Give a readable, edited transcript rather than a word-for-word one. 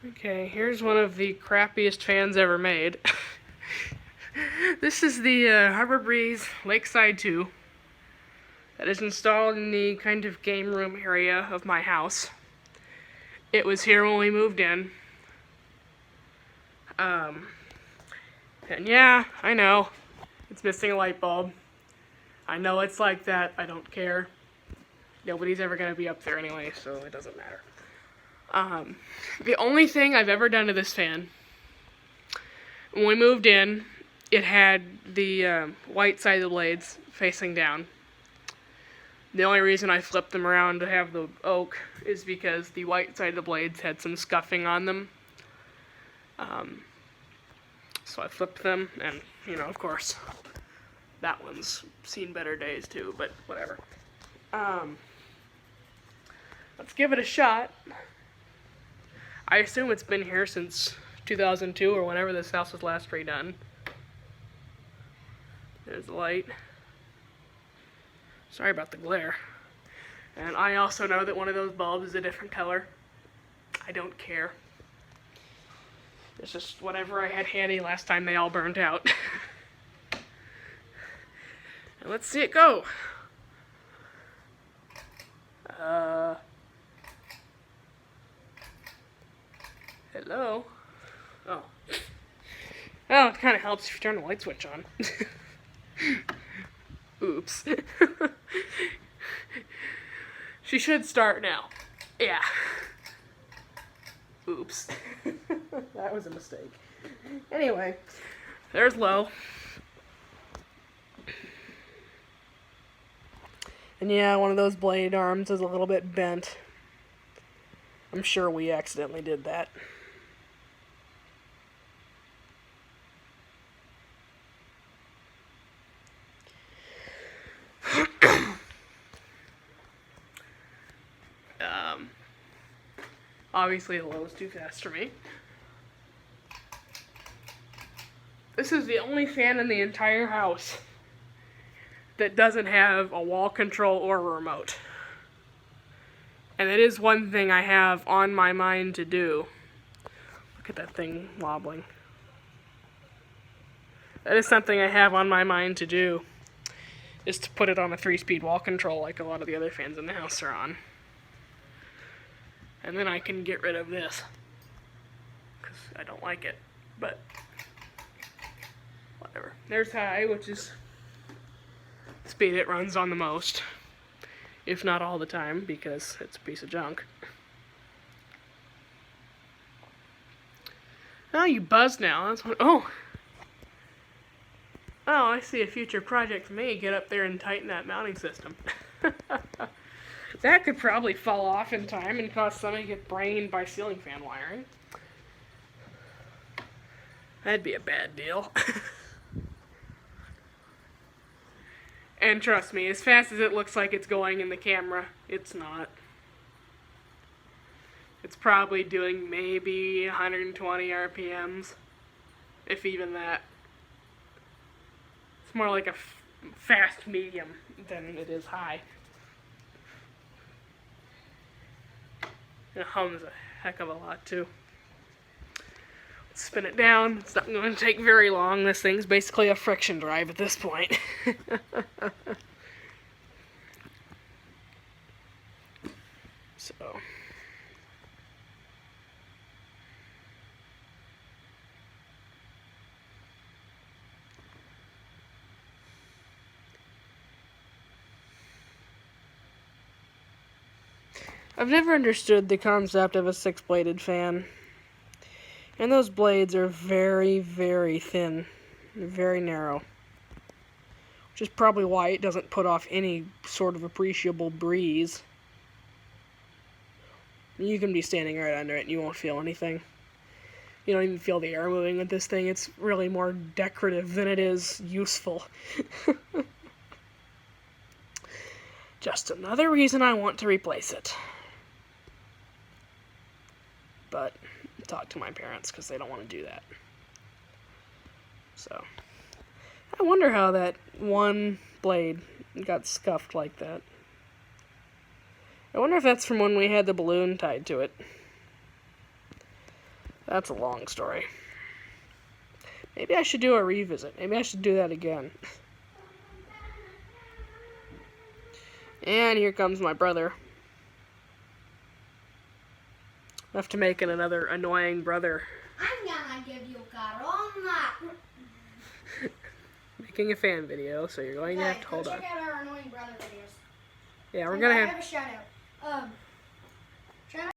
Okay, here's one of the crappiest fans ever made. This is the Harbor Breeze Lakeside 2 that is installed in the kind of game room area of my house. It was here when we moved in. And yeah, I know, it's missing a light bulb. I know it's like that, I don't care. Nobody's ever gonna be up there anyway, so it doesn't matter. The only thing I've ever done to this fan, when we moved in, it had the white side of the blades facing down. The only reason I flipped them around to have the oak is because the white side of the blades had some scuffing on them. So I flipped them, and, you know, of course, that one's seen better days too, but whatever. Let's give it a shot. I assume it's been here since 2002 or whenever this house was last redone. There's the light. Sorry about the glare. And I also know that one of those bulbs is a different color. I don't care. It's just whatever I had handy last time they all burned out. And let's see it go. Hello? Oh. Well, it kind of helps if you turn the light switch on. Oops. She should start now. Yeah. Oops. That was a mistake. Anyway, there's low. And yeah, one of those blade arms is a little bit bent. I'm sure we accidentally did that. Obviously the low is too fast for me. This is the only fan in the entire house that doesn't have a wall control or a remote. And it is one thing I have on my mind to do. Look at that thing wobbling. That is something I have on my mind to do, is to put it on a 3-speed wall control like a lot of the other fans in the house are on. And then I can get rid of this, because I don't like it, but whatever. There's high, which is the speed it runs on the most, if not all the time, because it's a piece of junk. Oh, you buzzed now. That's what. Oh, I see a future project for me. Get up there and tighten that mounting system. That could probably fall off in time and cause somebody to get brained by ceiling fan wiring. That'd be a bad deal. And trust me, as fast as it looks like it's going in the camera, it's not. It's probably doing maybe 120 RPMs, if even that. It's more like a fast medium than it is high. It hums a heck of a lot too. Let's spin it down. It's not going to take very long. This thing's basically a friction drive at this point. So. I've never understood the concept of a 6-bladed fan. And those blades are very, very thin. They're very narrow. Which is probably why it doesn't put off any sort of appreciable breeze. You can be standing right under it and you won't feel anything. You don't even feel the air moving with this thing. It's really more decorative than it is useful. Just another reason I want to replace it. But talk to my parents because they don't want to do that. So I wonder how that one blade got scuffed like that. I wonder if that's from when we had the balloon tied to it. That's a long story. Maybe I should do a revisit. Maybe I should do that again. And here comes my brother. I have to make it another annoying brother. I'm gonna give you corona. Making a fan video, so you're going to have to hold on. Check out our annoying brother videos. Yeah, we're And gonna I have. have a shout out.